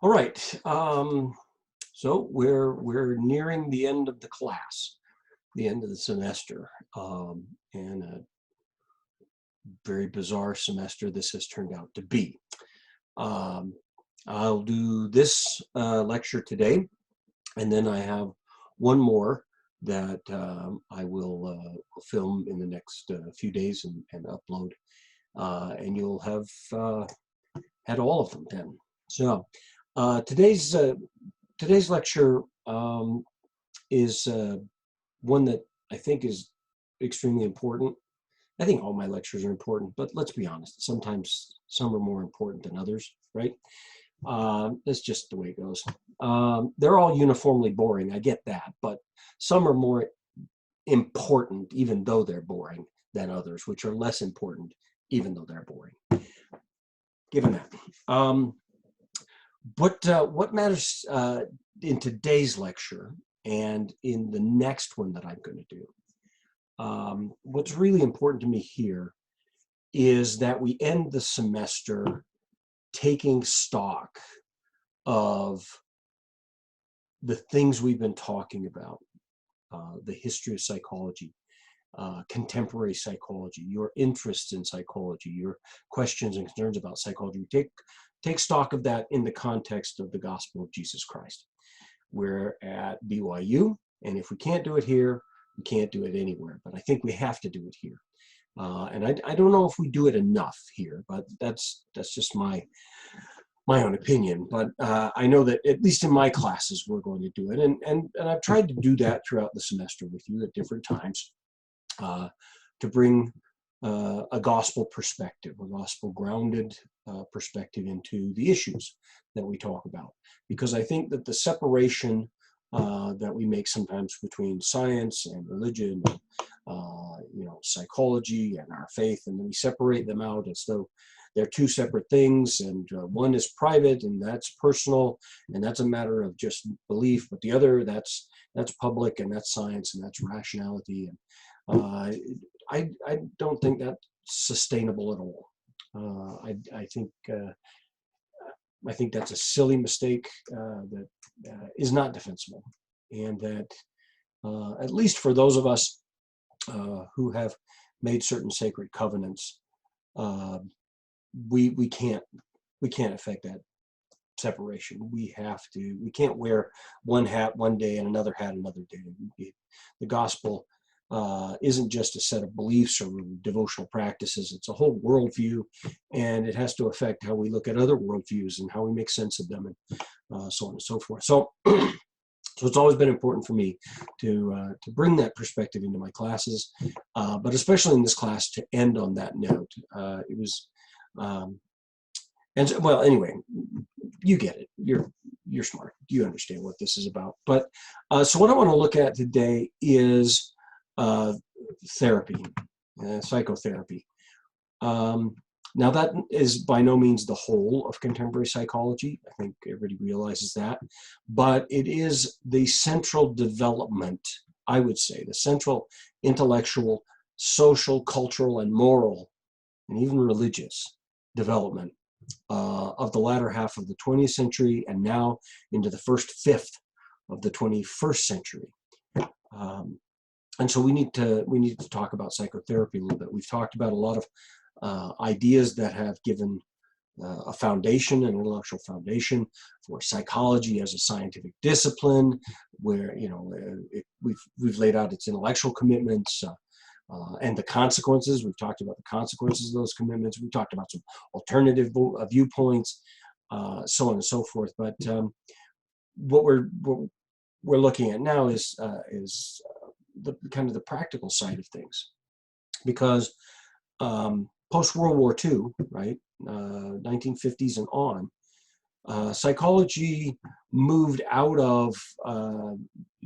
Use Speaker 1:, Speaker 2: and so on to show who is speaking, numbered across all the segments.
Speaker 1: All right. So we're nearing the end of the class, the end of the semester, and a very bizarre semester this has turned out to be. Um, I'll do this lecture today, and then I have one more that I will film in the next few days and upload, and you'll have had all of them then. So today's lecture is one that I think is extremely important. I think all my lectures are important, but let's be honest, sometimes some are more important than others, right? That's just the way it goes. They're all uniformly boring, I get that, but some are more important, even though they're boring, than others, which are less important, even though they're boring. Given that. What matters in today's lecture and in the next one that I'm going to do, what's really important to me here is that we end the semester taking stock of the things we've been talking about, the history of psychology, contemporary psychology, your interest in psychology, your questions and concerns about psychology. Take stock of that in the context of the gospel of Jesus Christ. We're at BYU, and if we can't do it here, we can't do it anywhere. But I think we have to do it here. And I don't know if we do it enough here, but that's just my own opinion. But I know that at least in my classes, we're going to do it. And I've tried to do that throughout the semester with you at different times to bring a gospel perspective, a gospel grounded perspective into the issues that we talk about. Because I think that the separation that we make sometimes between science and religion, psychology and our faith, and then we separate them out as though they're two separate things, and one is private and that's personal, and that's a matter of just belief, but the other, that's public, and that's science, and that's rationality. And I don't think that's sustainable at all. I think that's a silly mistake that is not defensible, and that at least for those of us who have made certain sacred covenants, we can't affect that separation. We can't wear one hat one day and another hat another day. The gospel isn't just a set of beliefs or devotional practices. It's a whole worldview, and it has to affect how we look at other worldviews and how we make sense of them, and so on and so forth. So so it's always been important for me to bring that perspective into my classes, but especially in this class to end on that note. It was, and so, well, anyway, you get it. You're smart. You understand what this is about. But so what I want to look at today is therapy, psychotherapy. Now, that is by no means the whole of contemporary psychology. I think everybody realizes that. But it is the central development, I would say, the central intellectual, social, cultural, and moral, and even religious development of the latter half of the 20th century, and now into the first fifth of the 21st century. And so we need to talk about psychotherapy a little bit. We've talked about a lot of ideas that have given a foundation, an intellectual foundation for psychology as a scientific discipline, where we've laid out its intellectual commitments and the consequences. We've talked about the consequences of those commitments. We've talked about some alternative viewpoints, so on and so forth. But what we're looking at now is the kind of the practical side of things, because post World War II, right, 1950s and on, psychology moved out of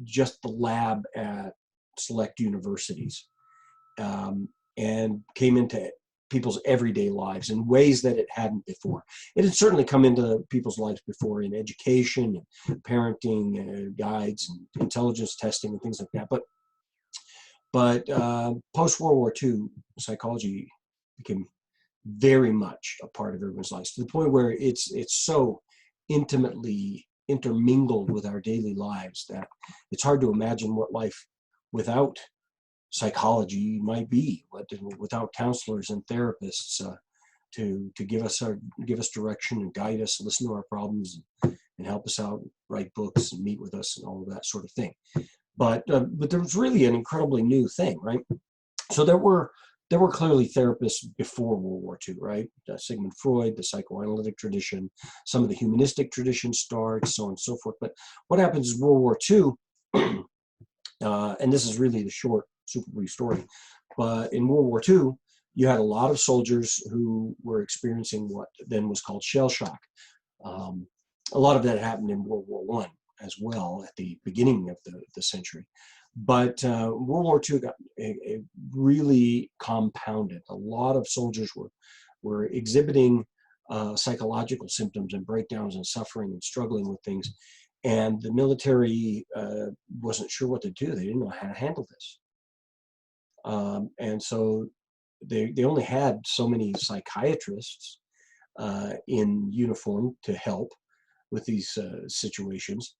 Speaker 1: just the lab at select universities and came into people's everyday lives in ways that it hadn't before. It had certainly come into people's lives before in education, and parenting guides, and intelligence testing, and things like that. But post World War II, psychology became very much a part of everyone's lives, to the point where it's so intimately intermingled with our daily lives that it's hard to imagine what life without psychology might be, without counselors and therapists to give us direction and guide us, listen to our problems, and help us out, write books and meet with us and all of that sort of thing. But there was really an incredibly new thing, right? So there were clearly therapists before World War II, right? Sigmund Freud, the psychoanalytic tradition, some of the humanistic tradition starts, so on and so forth. But what happens is World War II, and this is really the short, super brief story, but in World War II, you had a lot of soldiers who were experiencing what then was called shell shock. A lot of that happened in World War I as well at the beginning of the century. But World War II got really compounded. A lot of soldiers were exhibiting psychological symptoms and breakdowns and suffering and struggling with things. And the military wasn't sure what to do. They didn't know how to handle this. And so they only had so many psychiatrists in uniform to help with these situations.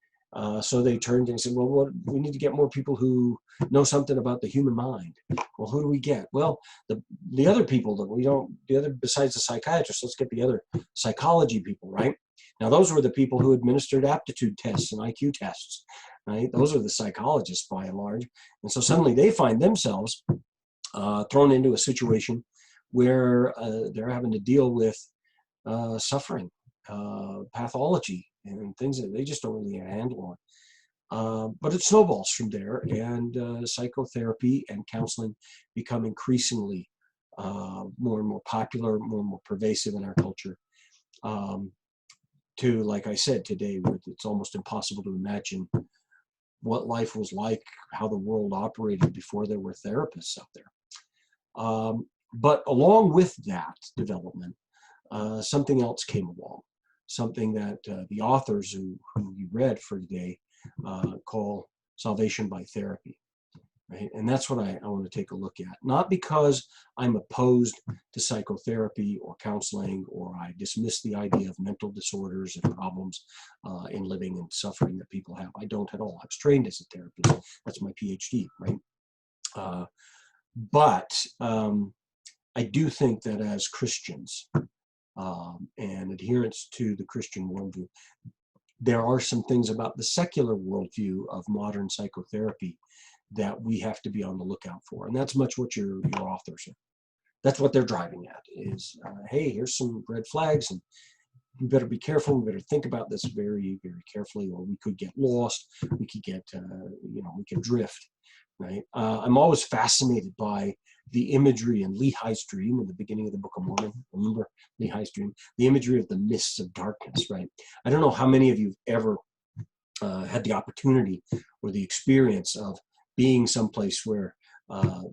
Speaker 1: So they turned and said, well, we need to get more people who know something about the human mind. Well, who do we get? Well, the other people that we don't, besides the psychiatrists, let's get the other psychology people, right? Now, those were the people who administered aptitude tests and IQ tests, right? Those are the psychologists by and large. And so suddenly they find themselves thrown into a situation where they're having to deal with suffering, pathology, and things that they just don't really have a handle on. But it snowballs from there, and psychotherapy and counseling become increasingly more and more popular, more and more pervasive in our culture. To, like I said, today, it's almost impossible to imagine what life was like, how the world operated before there were therapists out there. But along with that development, something else came along, something that the authors who you read for today call salvation by therapy, right? And that's what I want to take a look at. Not because I'm opposed to psychotherapy or counseling, or I dismiss the idea of mental disorders and problems in living and suffering that people have. I don't at all. I was trained as a therapist. That's my PhD, right? But I do think that as Christians and adherents to the Christian worldview, there are some things about the secular worldview of modern psychotherapy that we have to be on the lookout for. And that's much what your authors are. That's what they're driving at is, hey, here's some red flags, and we better be careful. We better think about this very, very carefully, or we could get lost. We could get, we could drift, right? I'm always fascinated by the imagery in Lehi's dream in the beginning of the Book of Mormon. Remember Lehi's dream? The imagery of the mists of darkness, right? I don't know how many of you have ever had the opportunity or the experience of being someplace where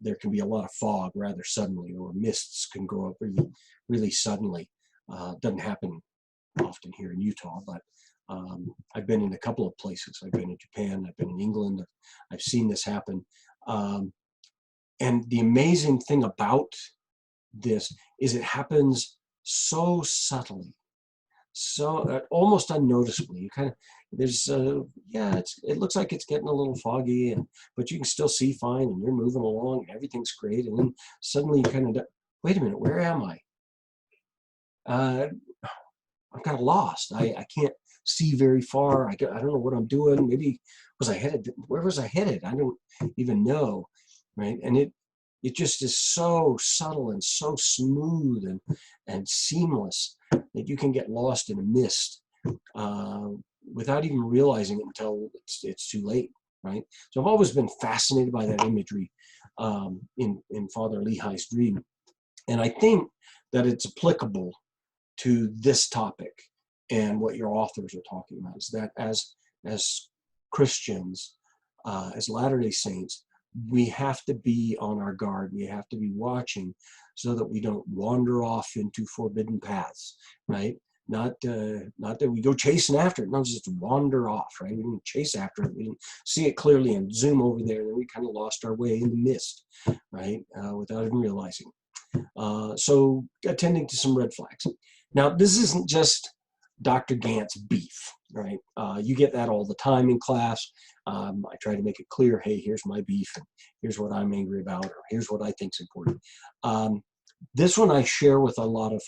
Speaker 1: there can be a lot of fog rather suddenly, or mists can grow up really, really suddenly. Doesn't happen often here in Utah, but I've been in a couple of places. I've been in Japan, I've been in England, I've seen this happen. And the amazing thing about this is it happens so subtly, so almost unnoticeably. You kind of, there's it looks like it's getting a little foggy, but you can still see fine, and you're moving along and everything's great, and then suddenly you kind of, wait a minute, where am I? I'm kind of lost. I can't see very far. I don't know what I'm doing. Maybe where was I headed? I don't even know, right? And it just is so subtle and so smooth and seamless that you can get lost in a mist without even realizing it until it's too late, right? So I've always been fascinated by that imagery in Father Lehi's dream. And I think that it's applicable to this topic and what your authors are talking about, is that as Christians, as Latter-day Saints, we have to be on our guard. We have to be watching so that we don't wander off into forbidden paths, right? Not that we go chasing after it, not just wander off, right? We didn't chase after it. We didn't see it clearly and zoom over there, and then we kind of lost our way in the mist, right? Without even realizing. So attending to some red flags. Now, this isn't just Dr. Gant's beef, right? You get that all the time in class. I try to make it clear, hey, here's my beef, and here's what I'm angry about, or here's what I think is important. This one I share with a lot of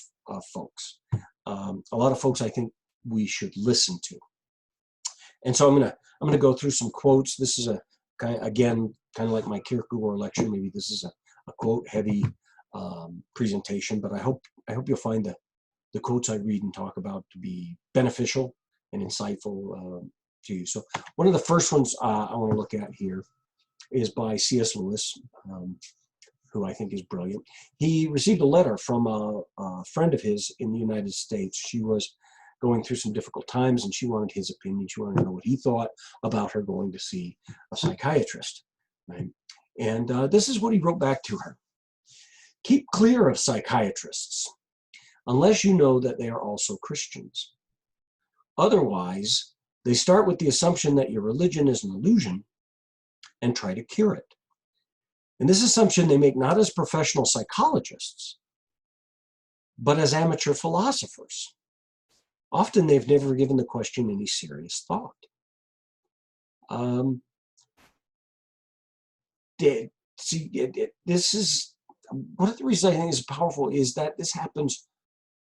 Speaker 1: folks. A lot of folks I think we should listen to. And so I'm gonna go through some quotes. This is kind of like my Kierkegaard lecture. Maybe this is a quote heavy presentation, but I hope you'll find the quotes I read and talk about to be beneficial and insightful to you. So one of the first ones I want to look at here is by C.S. Lewis, who I think is brilliant. He received a letter from a friend of his in the United States. She was going through some difficult times, and she wanted his opinion. She wanted to know what he thought about her going to see a psychiatrist. Right? And this is what he wrote back to her. Keep clear of psychiatrists, unless you know that they are also Christians. Otherwise, they start with the assumption that your religion is an illusion and try to cure it. And this assumption they make not as professional psychologists, but as amateur philosophers. Often they've never given the question any serious thought. This is one of the reasons I think is powerful is that this happens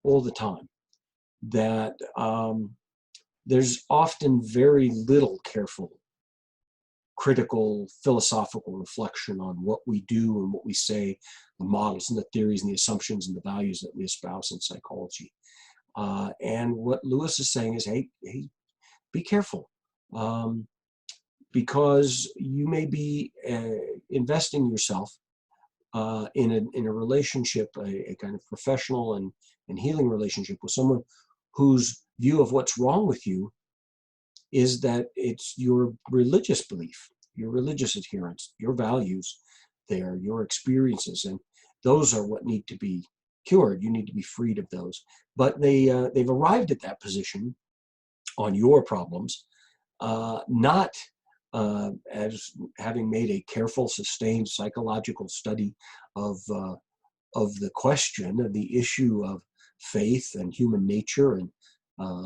Speaker 1: all the time. That there's often very little careful, critical, philosophical reflection on what we do and what we say, the models and the theories and the assumptions and the values that we espouse in psychology. And what Lewis is saying is, hey, be careful, because you may be investing yourself in a relationship, a kind of professional and healing relationship with someone whose view of what's wrong with you is that it's your religious belief, your religious adherence, your values there, your experiences, and those are what need to be cured. You need to be freed of those. But they've arrived at that position on your problems, not as having made a careful, sustained psychological study of the question, of the issue of faith and human nature and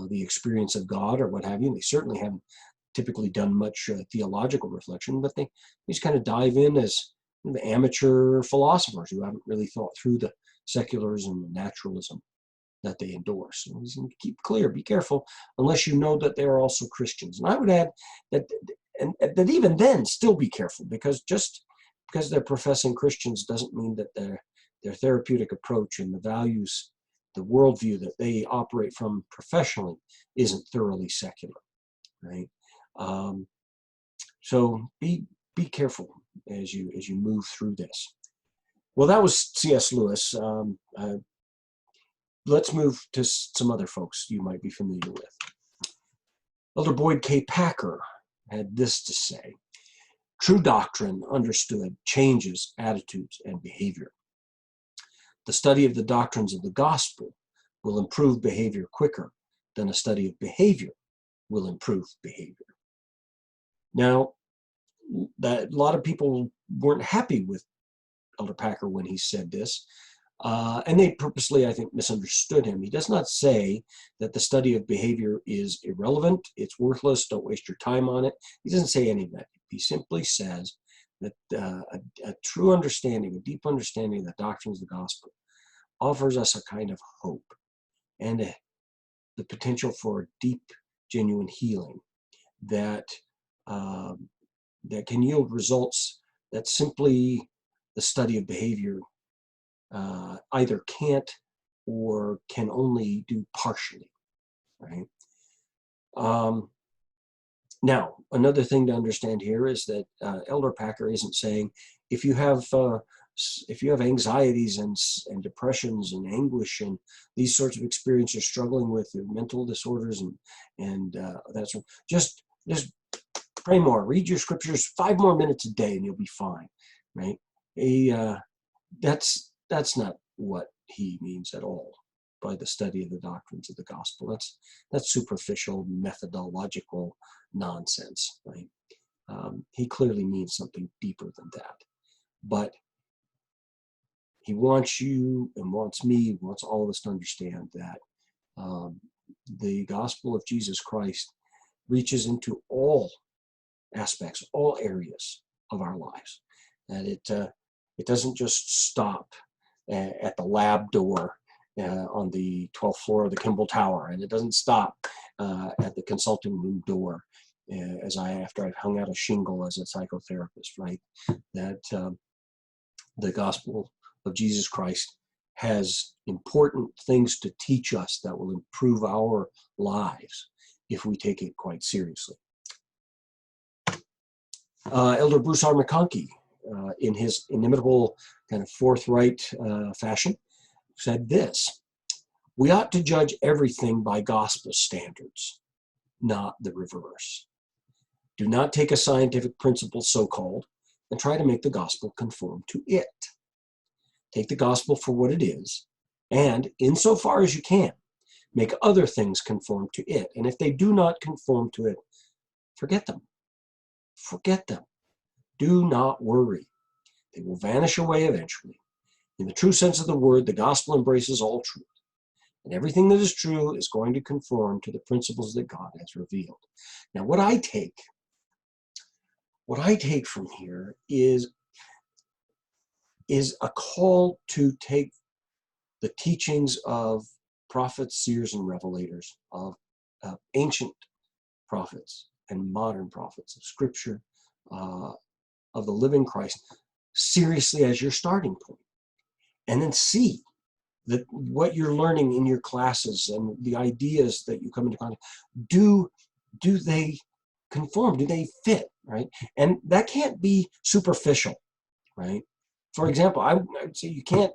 Speaker 1: the experience of God or what have you. They certainly haven't typically done much theological reflection, but they just kind of dive in as the amateur philosophers who haven't really thought through the secularism and naturalism that they endorse. So keep clear, be careful, unless you know that they're also Christians. And I would add that, and that even then, still be careful, because just because they're professing Christians doesn't mean that their therapeutic approach and the values, the worldview that they operate from professionally isn't thoroughly secular, right? So be careful as you move through this. Well, that was C.S. Lewis. Let's move to some other folks you might be familiar with. Elder Boyd K. Packer had this to say: true doctrine understood changes attitudes and behavior. The study of the doctrines of the gospel will improve behavior quicker than a study of behavior will improve behavior. Now, that a lot of people weren't happy with Elder Packer when he said this, and they purposely, I think, misunderstood him. He does not say that the study of behavior is irrelevant, it's worthless, don't waste your time on it. He doesn't say any of that. He simply says that a true understanding, a deep understanding of the doctrines of the gospel offers us a kind of hope and the potential for deep, genuine healing that that can yield results that simply the study of behavior either can't or can only do partially, right? Now, another thing to understand here is that Elder Packer isn't saying if you have anxieties and depressions and anguish and these sorts of experiences you're struggling with, mental disorders and that sort, just pray more, read your scriptures 5 more minutes a day, and you'll be fine, right? That's not what he means at all by the study of the doctrines of the gospel. That's superficial, methodological nonsense, right? He clearly means something deeper than that. But he wants you and wants me, wants all of us to understand that the gospel of Jesus Christ reaches into all aspects, all areas of our lives. That it doesn't just stop at the lab door on the 12th floor of the Kimball Tower, and it doesn't stop at the consulting room door after I've hung out a shingle as a psychotherapist, right? That the gospel of Jesus Christ has important things to teach us that will improve our lives if we take it quite seriously. Elder Bruce R. McConkie, in his inimitable kind of forthright fashion, said this: "We ought to judge everything by gospel standards, not the reverse. Do not take a scientific principle, so-called, and try to make the gospel conform to it. Take the gospel for what it is, and insofar as you can, make other things conform to it. And if they do not conform to it, forget them. Forget them. Do not worry. They will vanish away eventually. In the true sense of the word, the gospel embraces all truth. And everything that is true is going to conform to the principles that God has revealed." Now, what I take from here is a call to take the teachings of prophets, seers, and revelators, of ancient prophets and modern prophets, of Scripture, of the living Christ, seriously as your starting point. And then see that what you're learning in your classes and the ideas that you come into contact, do they conform? Do they fit, right? And that can't be superficial, right? For example, I would say you can't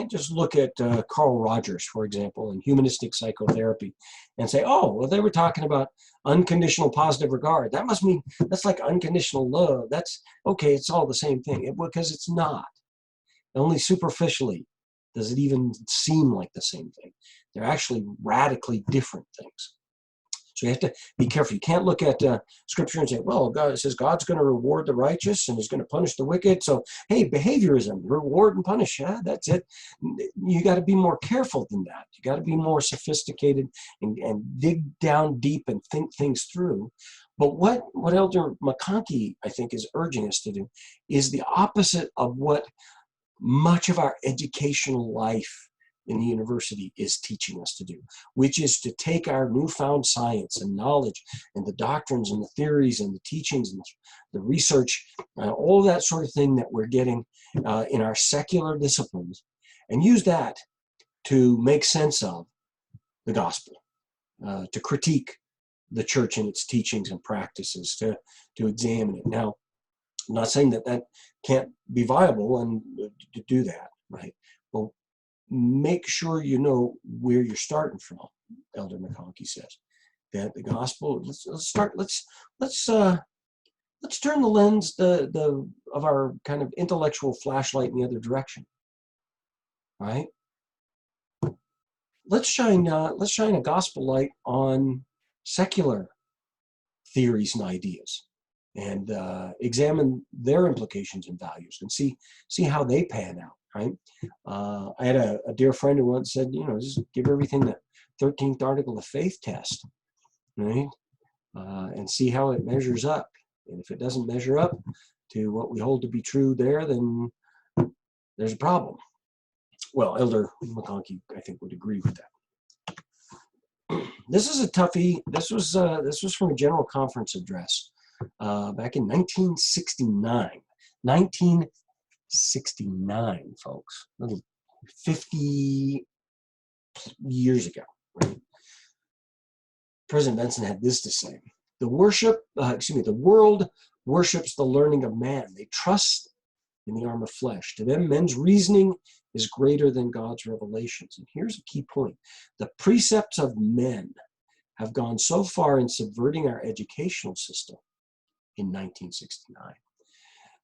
Speaker 1: just look at Carl Rogers, for example, in humanistic psychotherapy, and say, oh, well, they were talking about unconditional positive regard. That must mean that's like unconditional love. That's okay. It's all the same thing, because it's not. Only superficially does it even seem like the same thing. They're actually radically different things. So you have to be careful. You can't look at Scripture and say, well, God, it says God's going to reward the righteous and he's going to punish the wicked. So, hey, behaviorism, reward and punish. Yeah, that's it. You got to be more careful than that. You got to be more sophisticated and dig down deep and think things through. But what Elder McConkie, I think, is urging us to do is the opposite of what much of our educational life in the university is teaching us to do, which is to take our newfound science and knowledge and the doctrines and the theories and the teachings and the research, all that sort of thing that we're getting in our secular disciplines, and use that to make sense of the gospel, to critique the church and its teachings and practices, to examine it. Now, I'm not saying that can't be viable and to do that, right? Well, make sure you know where you're starting from. Elder McConkie says that the gospel. Let's turn the lens of our kind of intellectual flashlight in the other direction, right? Let's shine a gospel light on secular theories and ideas, and examine their implications and values, and see how they pan out. Right? I had a dear friend who once said, just give everything the 13th article of faith test, right? And see how it measures up. And if it doesn't measure up to what we hold to be true there, then there's a problem. Well, Elder McConkie, I think, would agree with that. This is a toughie. This was from a general conference address back in 1969. 1969, folks, 50 years ago, right? President Benson had this to say: the world worships the learning of man. They trust in the arm of flesh. To them, men's reasoning is greater than God's revelations. And here's a key point: the precepts of men have gone so far in subverting our educational system in 1969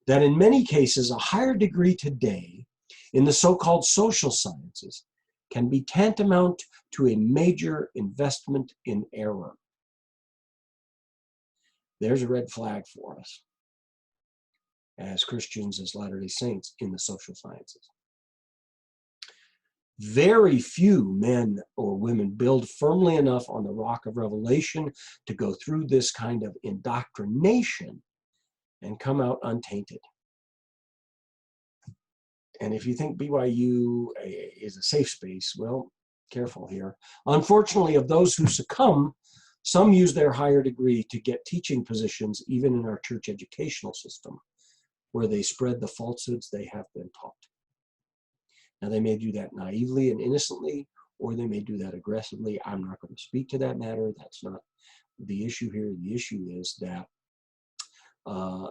Speaker 1: that in many cases, a higher degree today in the so-called social sciences can be tantamount to a major investment in error. There's a red flag for us as Christians, as Latter-day Saints in the social sciences. Very few men or women build firmly enough on the rock of revelation to go through this kind of indoctrination and come out untainted. And if you think BYU is a safe space, well, careful here. Unfortunately, of those who succumb, some use their higher degree to get teaching positions, even in our church educational system, where they spread the falsehoods they have been taught. Now, they may do that naively and innocently, or they may do that aggressively. I'm not going to speak to that matter. That's not the issue here. The issue is that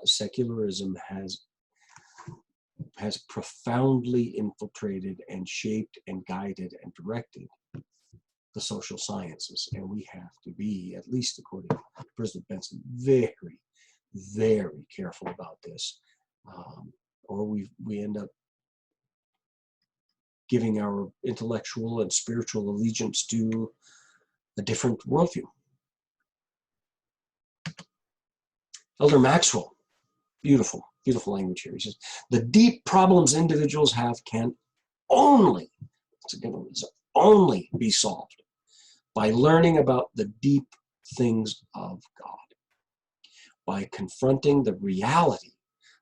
Speaker 1: secularism has profoundly infiltrated and shaped and guided and directed the social sciences. And we have to be, at least according to President Benson, very, very careful about this. Or we end up giving our intellectual and spiritual allegiance to a different worldview. Elder Maxwell, beautiful, beautiful language here. He says, the deep problems individuals have can only, that's a good one, only be solved by learning about the deep things of God, by confronting the reality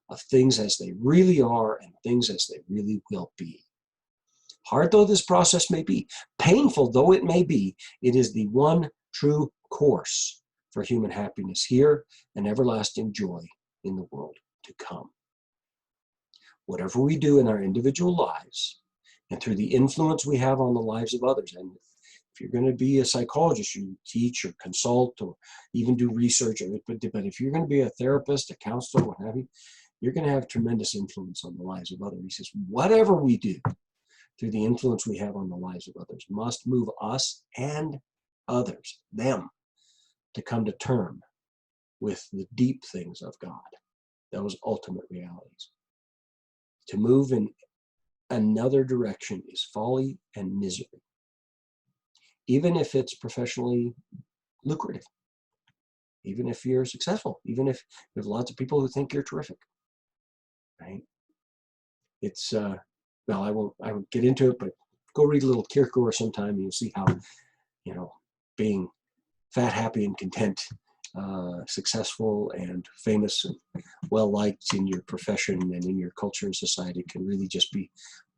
Speaker 1: of things as they really are and things as they really will be. Hard though this process may be, painful though it may be, it is the one true course for human happiness here and everlasting joy in the world to come. Whatever we do in our individual lives and through the influence we have on the lives of others, and if you're going to be a psychologist, you teach or consult or even do research, but if you're going to be a therapist, a counselor, what have you, you're going to have tremendous influence on the lives of others. He says, whatever we do through the influence we have on the lives of others must move us and others, them, to come to term with the deep things of God, those ultimate realities. To move in another direction is folly and misery, even if it's professionally lucrative, even if you're successful, even if there's lots of people who think you're terrific, right? It's, well, I won't get into it, but go read a little Kierkegaard sometime and you'll see how, being fat, happy, and content, successful and famous and well-liked in your profession and in your culture and society can really just be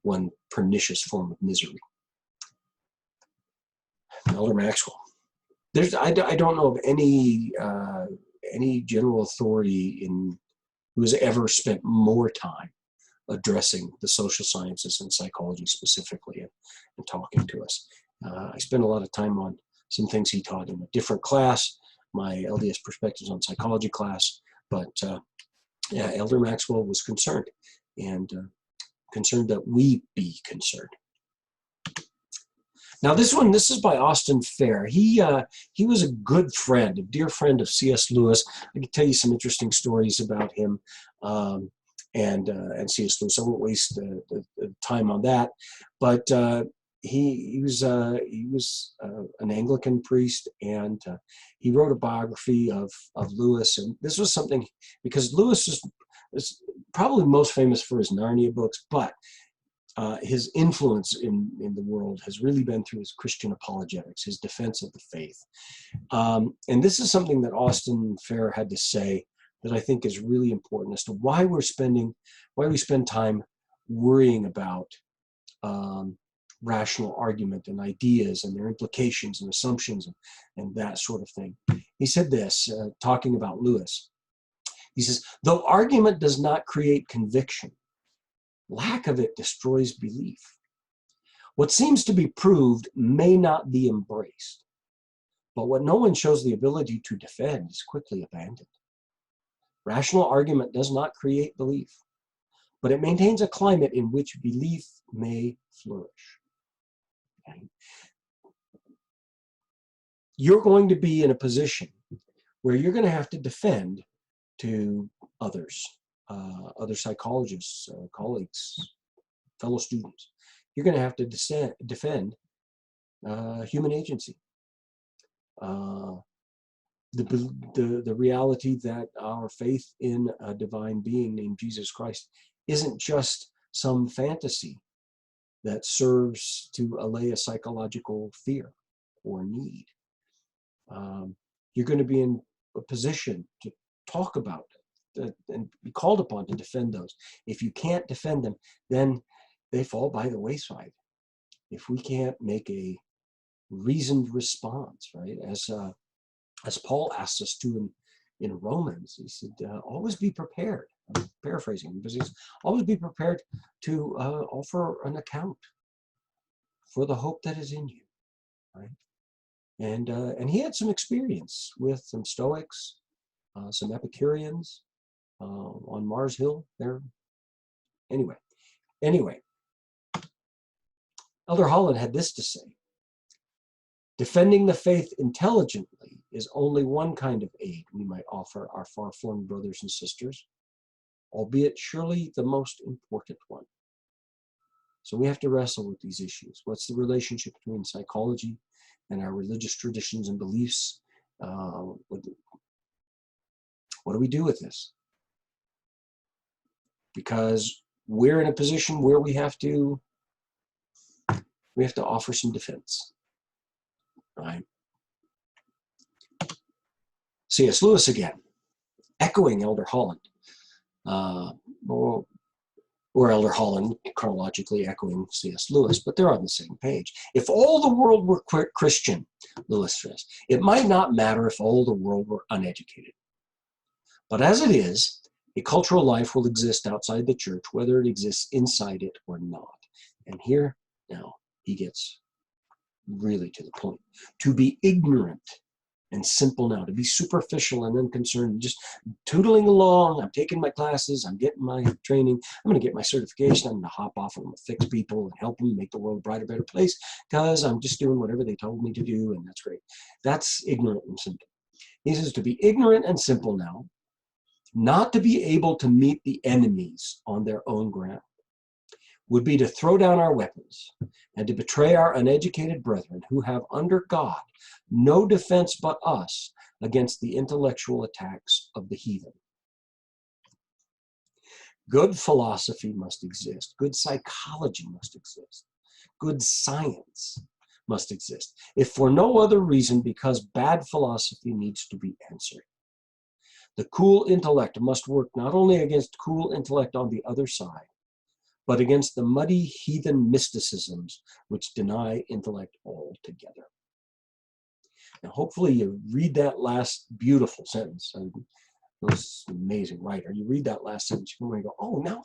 Speaker 1: one pernicious form of misery. Elder Maxwell. I don't know of any general authority who has ever spent more time addressing the social sciences and psychology specifically and talking to us. I spent a lot of time on some things he taught in a different class, my LDS Perspectives on Psychology class, but yeah, Elder Maxwell was concerned, and concerned that we be concerned. Now this is by Austin Fair. He was a good friend, a dear friend of C.S. Lewis. I can tell you some interesting stories about him and C.S. Lewis. I won't waste the time on that, but he was an Anglican priest, and he wrote a biography of Lewis. And this was something, because Lewis is probably most famous for his Narnia books, but his influence in the world has really been through his Christian apologetics, his defense of the faith. And this is something that Austin Fair had to say that I think is really important as to why we spend time worrying about rational argument and ideas and their implications and assumptions and that sort of thing. He said this, talking about Lewis. He says, though argument does not create conviction, lack of it destroys belief. What seems to be proved may not be embraced, but what no one shows the ability to defend is quickly abandoned. Rational argument does not create belief, but it maintains a climate in which belief may flourish. Okay? You're going to be in a position where you're going to have to defend to others, other psychologists, colleagues, fellow students. You're going to have to defend human agency. The reality that our faith in a divine being named Jesus Christ isn't just some fantasy that serves to allay a psychological fear or need. You're going to be in a position to talk about it and be called upon to defend those. If you can't defend them, then they fall by the wayside. If we can't make a reasoned response, right, as Paul asks us to in Romans, he said, always be prepared. I'm paraphrasing him, but he says, always be prepared to offer an account for the hope that is in you, right? And he had some experience with some Stoics, some Epicureans on Mars Hill there. Anyway, Elder Holland had this to say: defending the faith intelligently is only one kind of aid we might offer our far-flung brothers and sisters, albeit surely the most important one. So we have to wrestle with these issues. What's the relationship between psychology and our religious traditions and beliefs? What do we do with this? Because we're in a position where we have to offer some defense, right? C.S. Lewis again, echoing Elder Holland, or Elder Holland chronologically echoing C.S. Lewis, but they're on the same page. If all the world were Christian, Lewis says, it might not matter if all the world were uneducated. But as it is, a cultural life will exist outside the church, whether it exists inside it or not. And here, now, he gets really to the point. To be ignorant and simple now, to be superficial and unconcerned, just tootling along. I'm taking my classes, I'm getting my training, I'm going to get my certification, I'm going to hop off, I'm going to fix people and help them make the world a brighter, better place, because I'm just doing whatever they told me to do, and that's great. That's ignorant and simple. He says to be ignorant and simple now, not to be able to meet the enemies on their own ground, would be to throw down our weapons and to betray our uneducated brethren who have under God no defense but us against the intellectual attacks of the heathen. Good philosophy must exist. Good psychology must exist. Good science must exist, if for no other reason because bad philosophy needs to be answered. The cool intellect must work not only against cool intellect on the other side, but against the muddy heathen mysticisms which deny intellect altogether. Now, hopefully you read that last beautiful sentence. It was an amazing writer. You read that last sentence, you're going to go, oh, now,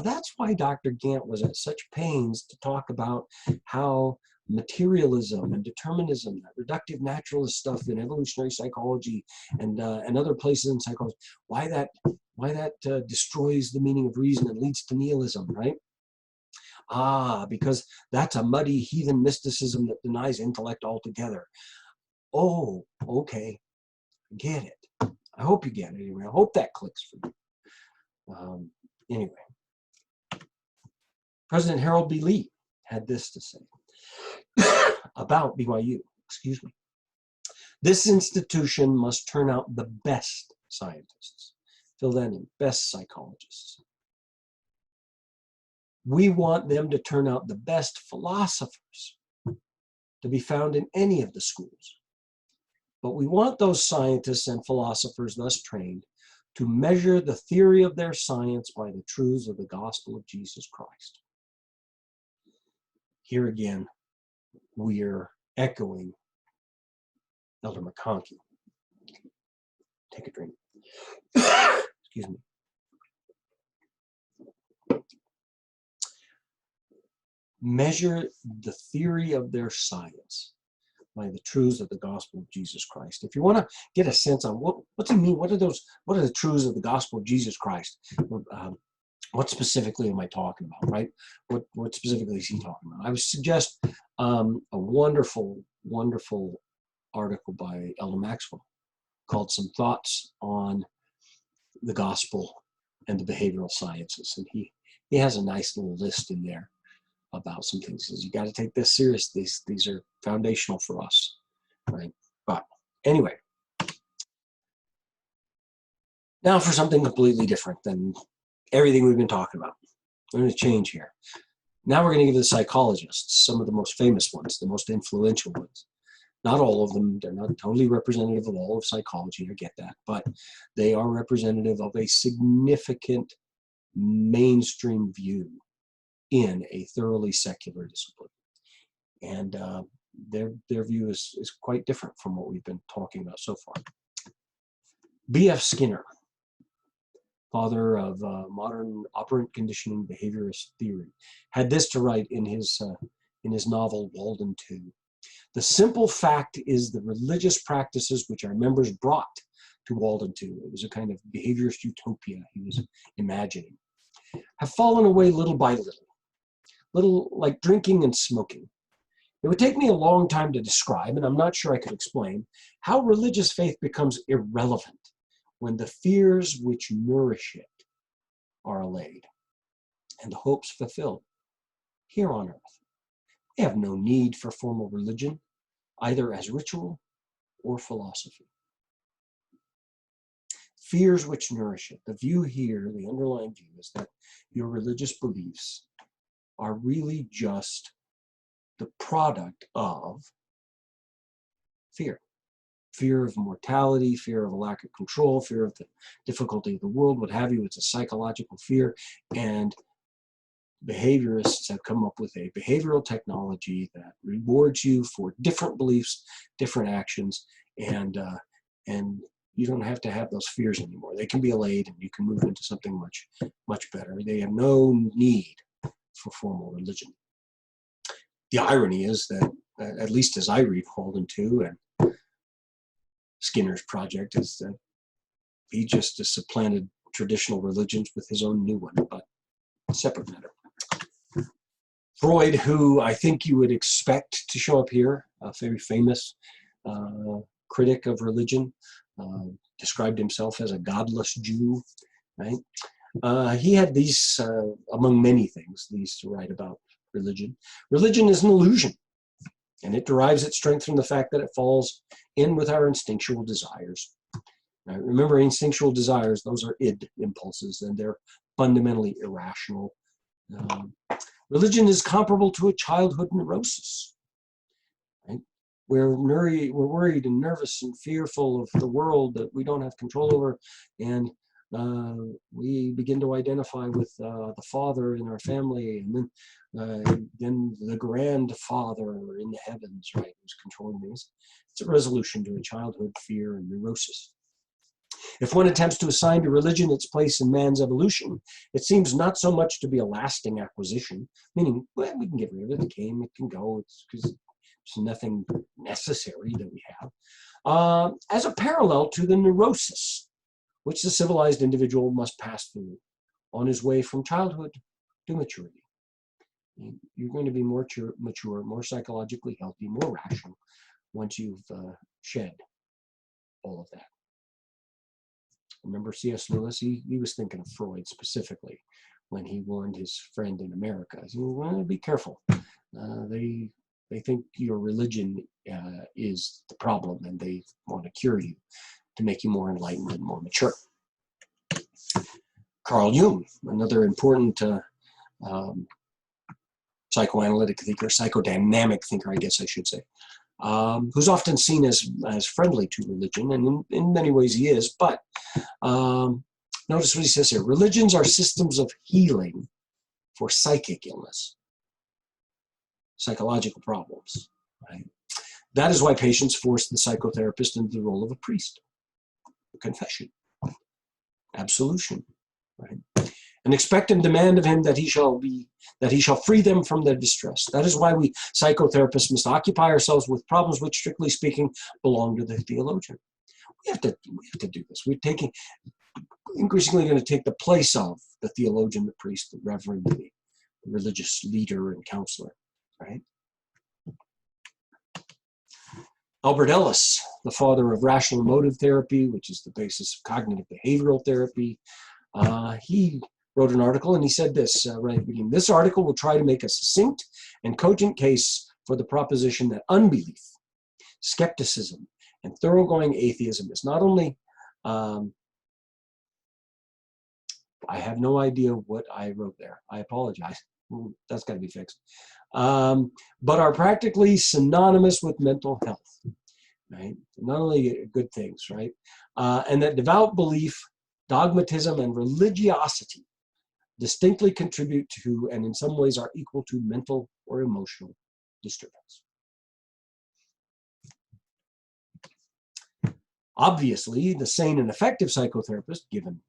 Speaker 1: that's why Dr. Gant was at such pains to talk about how materialism and determinism, that reductive naturalist stuff in evolutionary psychology and other places in psychology, why that destroys the meaning of reason and leads to nihilism, right? Because that's a muddy heathen mysticism that denies intellect altogether. Oh, okay, get it. I hope you get it anyway. I hope that clicks for you. Anyway, President Harold B. Lee had this to say about BYU, excuse me. This institution must turn out the best scientists, fill that in, best psychologists. We want them to turn out the best philosophers to be found in any of the schools. But we want those scientists and philosophers thus trained to measure the theory of their science by the truths of the gospel of Jesus Christ. Here again, we're echoing Elder McConkie. Take a drink. Excuse me. Measure the theory of their science by the truths of the gospel of Jesus Christ. If you want to get a sense on what's he mean, what are the truths of the gospel of Jesus Christ? What specifically am I talking about, right? What specifically is he talking about? I would suggest a wonderful, wonderful article by Elder Maxwell called Some Thoughts on the Gospel and the Behavioral Sciences. And he has a nice little list in there about some things. He says, you got to take this serious. These are foundational for us, right? But anyway, now for something completely different than everything we've been talking about. I'm going to change here. Now we're going to give the psychologists, some of the most famous ones, the most influential ones. Not all of them, they're not totally representative of all of psychology, I get that, but they are representative of a significant mainstream view in a thoroughly secular discipline. And their view is quite different from what we've been talking about so far. B.F. Skinner, father of modern operant conditioning behaviorist theory, had this to write in his novel Walden 2. The simple fact is the religious practices which our members brought to Walden 2, it was a kind of behaviorist utopia he was imagining, have fallen away little by little like drinking and smoking. It would take me a long time to describe, and I'm not sure I could explain, how religious faith becomes irrelevant when the fears which nourish it are allayed and the hopes fulfilled here on earth. We have no need for formal religion, either as ritual or philosophy. Fears which nourish it. The view here, the underlying view, is that your religious beliefs are really just the product of fear. Fear of mortality, fear of a lack of control, fear of the difficulty of the world, what have you. It's a psychological fear, and behaviorists have come up with a behavioral technology that rewards you for different beliefs, different actions, and you don't have to have those fears anymore. They can be allayed, and you can move into something much better. They have no need for formal religion. The irony is that, at least as I read Walden 2 and Skinner's project, is that he just has supplanted traditional religions with his own new one, but separate matter. Freud, who I think you would expect to show up here, a very famous critic of religion, described himself as a godless Jew, right? He had these, among many things, these to write about religion. Religion is an illusion, and it derives its strength from the fact that it falls in with our instinctual desires. Now, remember, instinctual desires, those are id impulses, and they're fundamentally irrational. Religion is comparable to a childhood neurosis, right? We're worried and nervous and fearful of the world that we don't have control over, and we begin to identify with the father in our family, and then the grandfather in the heavens, right, who's controlling these. It's a resolution to a childhood fear and neurosis. If one attempts to assign to religion its place in man's evolution, it seems not so much to be a lasting acquisition, meaning, well, we can get rid of it, it came, it can go, it's because there's nothing necessary that we have, as a parallel to the neurosis which the civilized individual must pass through on his way from childhood to maturity. You're going to be more mature, more psychologically healthy, more rational once you've shed all of that. Remember C.S. Lewis? He was thinking of Freud specifically when he warned his friend in America. He said, well, be careful. They think your religion is the problem, and they want to cure you to make you more enlightened and more mature. Carl Jung, another important psychoanalytic thinker, psychodynamic thinker, I guess I should say, who's often seen as friendly to religion, and in many ways he is, but notice what he says here. Religions are systems of healing for psychic illness, psychological problems, right? That is why patients force the psychotherapist into the role of a priest. Confession, absolution, right? And expect and demand of him that he shall free them from their distress. That is why we psychotherapists must occupy ourselves with problems which, strictly speaking, belong to the theologian. We have to do this. We're increasingly going to take the place of the theologian, the priest, the reverend, the religious leader and counselor, right? Albert Ellis, the father of rational emotive therapy, which is the basis of cognitive behavioral therapy, he wrote an article, and he said this right at the beginning. This article will try to make a succinct and cogent case for the proposition that unbelief, skepticism, and thoroughgoing atheism is not only, I have no idea what I wrote there. I apologize. That's got to be fixed. But are practically synonymous with mental health, right? Not only good things, right? And that devout belief, dogmatism, and religiosity distinctly contribute to, and in some ways are equal to, mental or emotional disturbance. Obviously, the sane and effective psychotherapist, given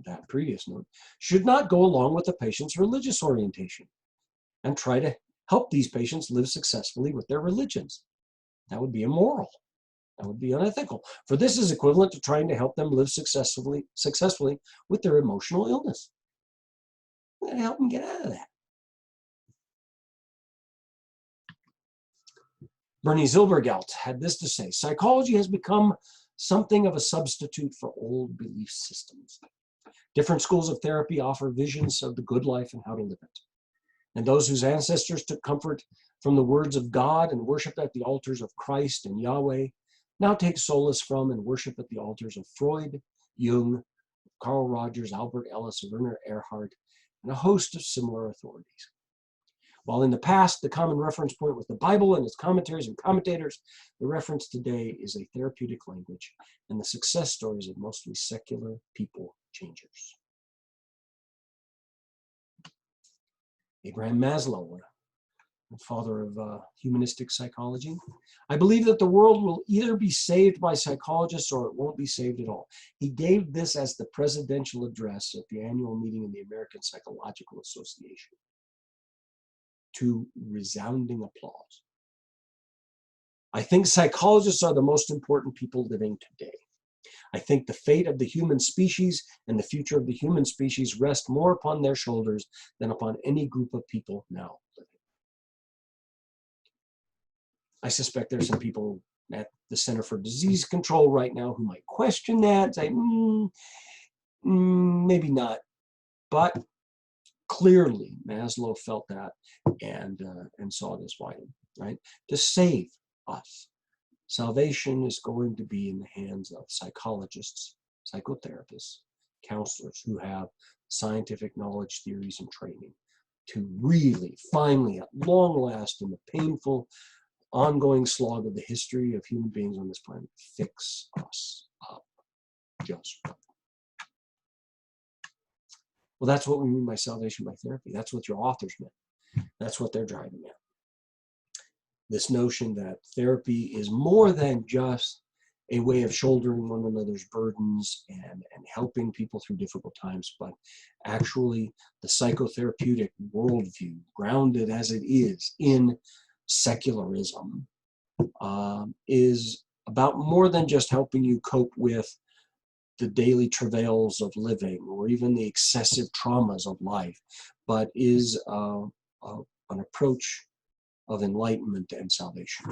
Speaker 1: that previous note, should not go along with the patient's religious orientation and try to help these patients live successfully with their religions. That would be immoral. That would be unethical. For this is equivalent to trying to help them live successfully with their emotional illness. We're going to help them get out of that. Bernie Zilbergelt had this to say: psychology has become something of a substitute for old belief systems. Different schools of therapy offer visions of the good life and how to live it. And those whose ancestors took comfort from the words of God and worshiped at the altars of Christ and Yahweh now take solace from and worship at the altars of Freud, Jung, Carl Rogers, Albert Ellis, Werner Erhard, and a host of similar authorities. While in the past, the common reference point was the Bible and its commentaries and commentators, the reference today is a therapeutic language and the success stories of mostly secular people changers. Abraham Maslow, the father of humanistic psychology. I believe that the world will either be saved by psychologists or it won't be saved at all. He gave this as the presidential address at the annual meeting in the American Psychological Association, to resounding applause. I think psychologists are the most important people living today. I think the fate of the human species and the future of the human species rest more upon their shoulders than upon any group of people now living. I suspect there's some people at the Center for Disease Control right now who might question that, say, maybe not. But clearly, Maslow felt that and saw this widely, right? To save us, salvation is going to be in the hands of psychologists, psychotherapists, counselors who have scientific knowledge, theories, and training to really, finally, at long last, in the painful, ongoing slog of the history of human beings on this planet, fix us up just right. Well, that's what we mean by salvation by therapy. That's what your authors meant. That's what they're driving at. This notion that therapy is more than just a way of shouldering one another's burdens and helping people through difficult times, but actually the psychotherapeutic worldview, grounded as it is in secularism, is about more than just helping you cope with the daily travails of living or even the excessive traumas of life, but is an approach of enlightenment and salvation.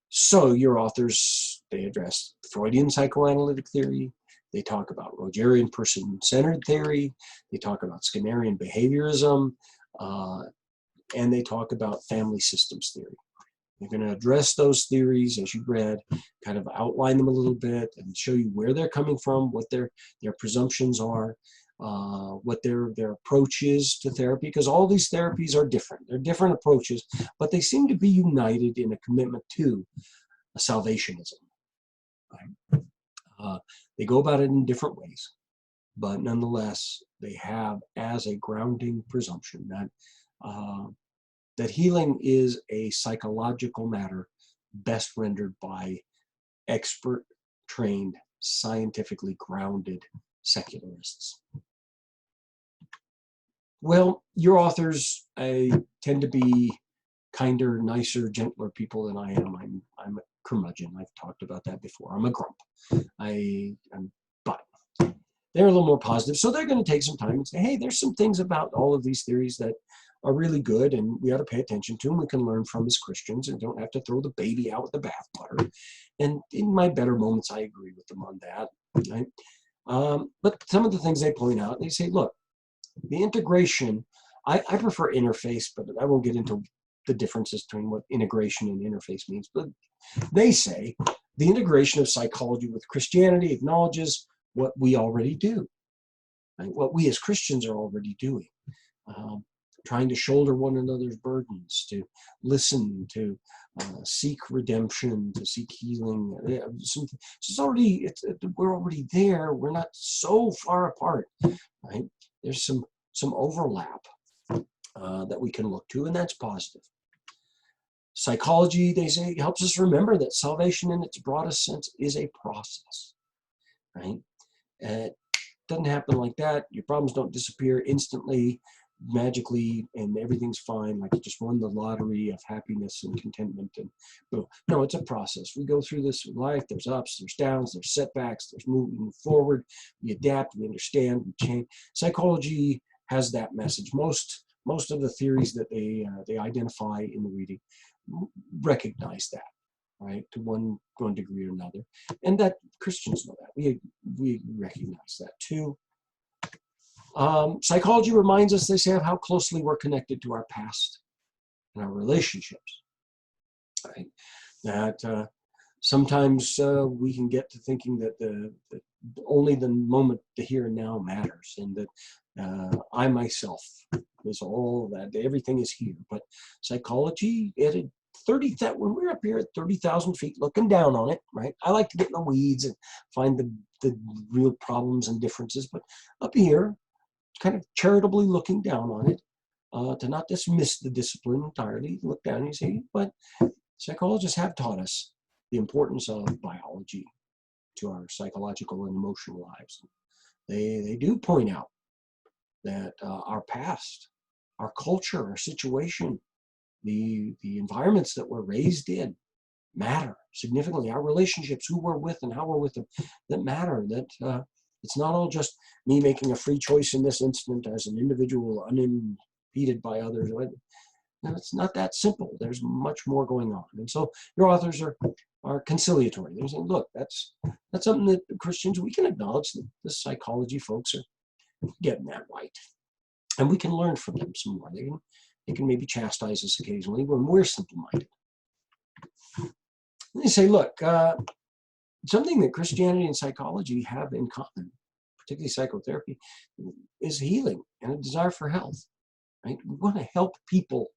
Speaker 1: So your authors, they address Freudian psychoanalytic theory, they talk about Rogerian person-centered theory, they talk about Skinnerian behaviorism, and they talk about family systems theory. They're going to address those theories as you read, kind of outline them a little bit and show you where they're coming from, what their presumptions are, what their approach is to therapy, because all these therapies are different. They're different approaches, but they seem to be united in a commitment to a salvationism. Right? They go about it in different ways, but nonetheless, they have as a grounding presumption that healing is a psychological matter best rendered by expert, trained, scientifically grounded secularists. Well, your authors tend to be kinder, nicer, gentler people than I am. I'm a curmudgeon. I've talked about that before. I'm a grump. But they're a little more positive. So they're going to take some time and say, hey, there's some things about all of these theories that are really good and we ought to pay attention to them. We can learn from as Christians and don't have to throw the baby out with the bathwater. And in my better moments, I agree with them on that. Right? But some of the things they point out, they say, look, the integration, I prefer interface, but I won't get into the differences between what integration and interface means. But they say the integration of psychology with Christianity acknowledges what we already do. right? What we as Christians are already doing. Um, Trying to shoulder one another's burdens, to listen, to seek redemption, to seek healing. We're already there. We're not so far apart, right? There's some overlap that we can look to, and that's positive. Psychology, they say, helps us remember that salvation in its broadest sense is a process, right? It doesn't happen like that. Your problems don't disappear instantly, magically, and everything's fine, like you just won the lottery of happiness and contentment. And boom. No, it's a process. We go through this life. There's ups, there's downs, there's setbacks, there's moving forward. We adapt, we understand, we change. Psychology has that message. Most of the theories that they identify in the reading recognize that, right, to one degree or another, and that Christians know that. We recognize that too. Psychology reminds us, they say, of how closely we're connected to our past and our relationships, right? That sometimes we can get to thinking that only the moment, the here and now matters, and that I myself is all that, everything is here. But psychology, when we're up here at 30,000 feet looking down on it, right? I like to get in the weeds and find the real problems and differences, but up here, kind of charitably looking down on it, to not dismiss the discipline entirely, look down and say, but psychologists have taught us the importance of biology to our psychological and emotional lives. They do point out that our past, our culture, our situation, the environments that we're raised in matter significantly. Our relationships, who we're with and how we're with them, that matter. That it's not all just me making a free choice in this instant as an individual, unimpeded by others. No, it's not that simple. There's much more going on. And so your authors are conciliatory. They're saying, look, that's something that Christians, we can acknowledge that the psychology folks are getting that right. And we can learn from them some more. They can maybe chastise us occasionally when we're simple-minded. They say, look, something that Christianity and psychology have in common, particularly psychotherapy, is healing and a desire for health. Right? We want to help people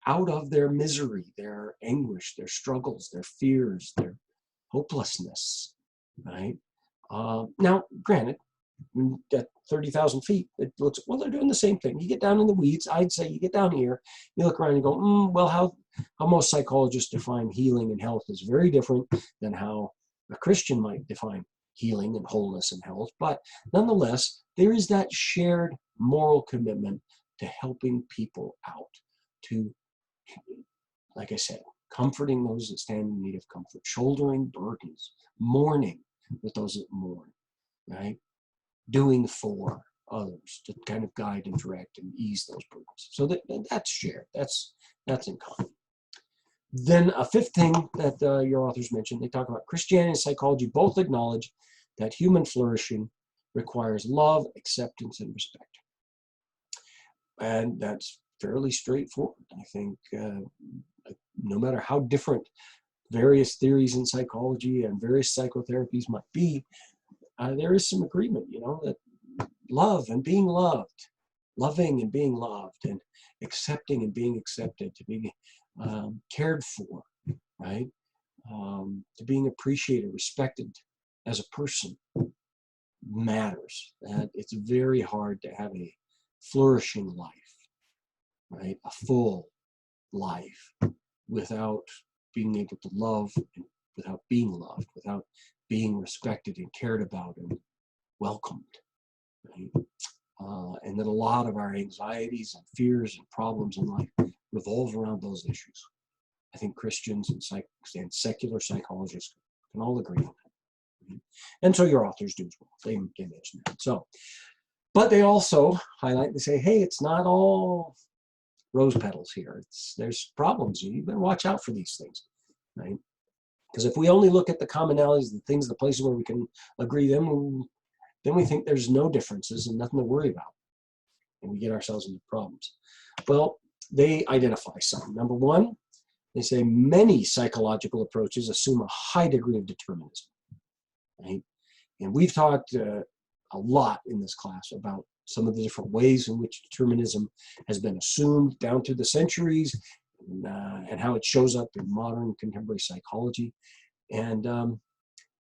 Speaker 1: out of their misery, their anguish, their struggles, their fears, their hopelessness. Right? Now, granted, at 30,000 feet, it looks, well, they're doing the same thing. You get down in the weeds, I'd say you get down here, you look around and go, well, how most psychologists define healing and health is very different than how a Christian might define healing and wholeness and health. But nonetheless, there is that shared moral commitment to helping people out, to, like I said, comforting those that stand in need of comfort, shouldering burdens, mourning with those that mourn, right? Doing for others to kind of guide and direct and ease those burdens. So that's shared. That's in common. Then a fifth thing that your authors mentioned, they talk about Christianity and psychology both acknowledge that human flourishing requires love, acceptance, and respect. And that's fairly straightforward. I think no matter how different various theories in psychology and various psychotherapies might be, there is some agreement, that love and being loved, loving and being loved, and accepting and being accepted, to be cared for, right? To being appreciated, respected as a person matters. That it's very hard to have a flourishing life, right? A full life without being able to love, and without being loved, without being respected and cared about and welcomed, right? And that a lot of our anxieties and fears and problems in life revolve around those issues. I think Christians and secular psychologists can all agree on that. Right? And so your authors do as well. They mention that. So, but they also highlight, they say, hey, it's not all rose petals here. There's problems. You better watch out for these things, right? Because if we only look at the commonalities, the things, the places where we can agree, then we think there's no differences and nothing to worry about. And we get ourselves into problems. Well, they identify some. Number one, they say many psychological approaches assume a high degree of determinism. Right? And we've talked a lot in this class about some of the different ways in which determinism has been assumed down through the centuries, and how it shows up in modern contemporary psychology. And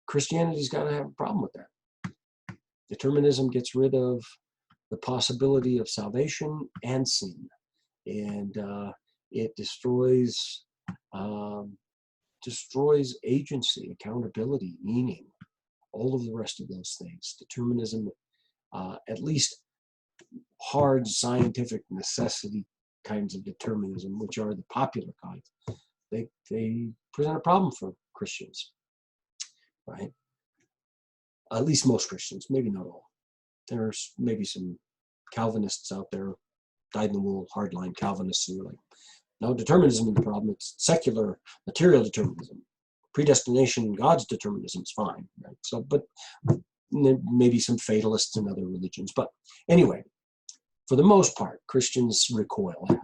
Speaker 1: Christianity's got to have a problem with that. Determinism gets rid of the possibility of salvation and sin, and it destroys agency, accountability, meaning, all of the rest of those things. Determinism, at least hard scientific necessity kinds of determinism, which are the popular kinds, they present a problem for Christians, right? At least most Christians, maybe not all. There's maybe some Calvinists out there, dyed-in-the-wool, hardline Calvinists, who are like, no, determinism is the problem. It's secular, material determinism. Predestination, God's determinism is fine, right? So, but maybe some fatalists in other religions. But anyway, for the most part, Christians recoil at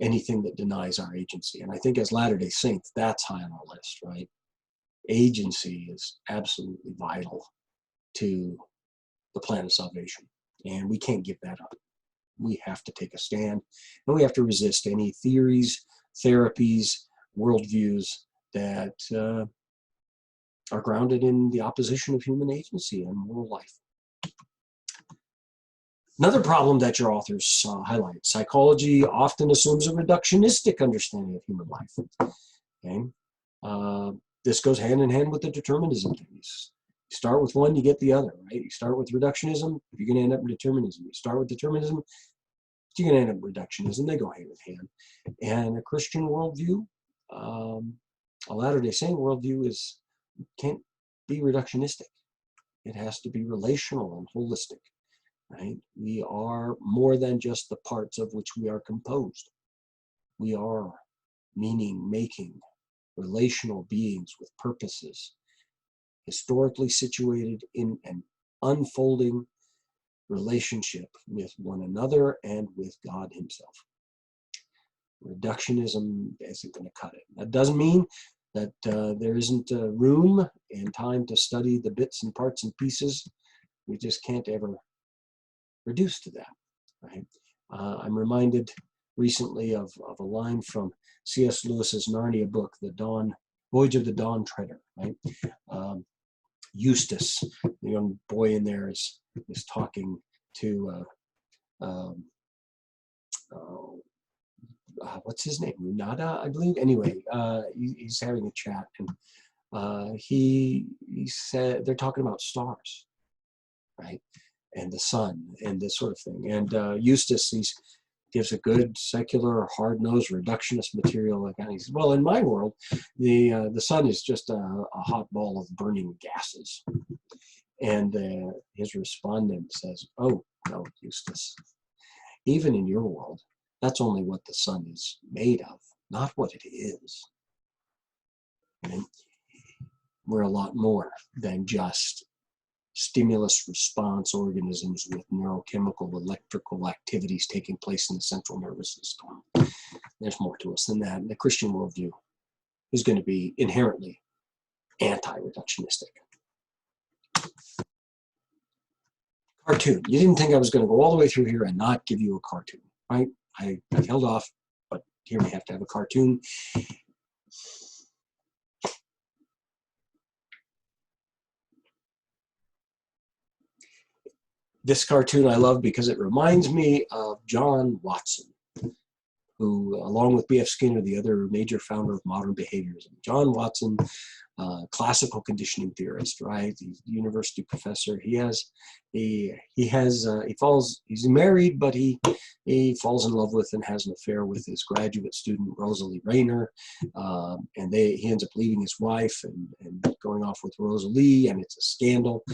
Speaker 1: anything that denies our agency. And I think as Latter-day Saints, that's high on our list, right? Agency is absolutely vital to the plan of salvation, and we can't give that up. We have to take a stand, and we have to resist any theories, therapies, worldviews that are grounded in the opposition of human agency and moral life. Another problem that your authors highlight: psychology often assumes a reductionistic understanding of human life. Okay? This goes hand in hand with the determinism thing. You start with one, you get the other, right? You start with reductionism, you're going to end up in determinism. You start with determinism, you're going to end up in reductionism. They go hand in hand. And a Christian worldview, a Latter-day Saint worldview, can't be reductionistic. It has to be relational and holistic, right? We are more than just the parts of which we are composed. We are meaning-making, relational beings with purposes, historically situated in an unfolding relationship with one another and with God himself. Reductionism isn't going to cut it. That doesn't mean that there isn't room and time to study the bits and parts and pieces. We just can't ever reduce to that, right? I'm reminded recently of a line from C.S. Lewis's Narnia book, The Voyage of the Dawn Treader, right? Eustace, the young boy in there, is talking to what's his name? Nada, I believe. Anyway, he's having a chat, and he said they're talking about stars, right, and the sun and this sort of thing. And Eustace gives a good secular, hard-nosed, reductionist material. And he says, well, in my world, the sun is just a hot ball of burning gases. And his respondent says, oh, no, Eustace, even in your world, that's only what the sun is made of, not what it is. And we're a lot more than just stimulus response organisms with neurochemical, electrical activities taking place in the central nervous system. There's more to us than that. And the Christian worldview is going to be inherently anti-reductionistic. Cartoon. You didn't think I was going to go all the way through here and not give you a cartoon, right? I held off, but here we have to have a cartoon. This cartoon I love because it reminds me of John Watson, who, along with B.F. Skinner, the other major founder of modern behaviorism. John Watson, classical conditioning theorist, right? He's a university professor. He's married, but he falls in love with and has an affair with his graduate student, Rosalie Rayner. And he ends up leaving his wife and going off with Rosalie, and it's a scandal.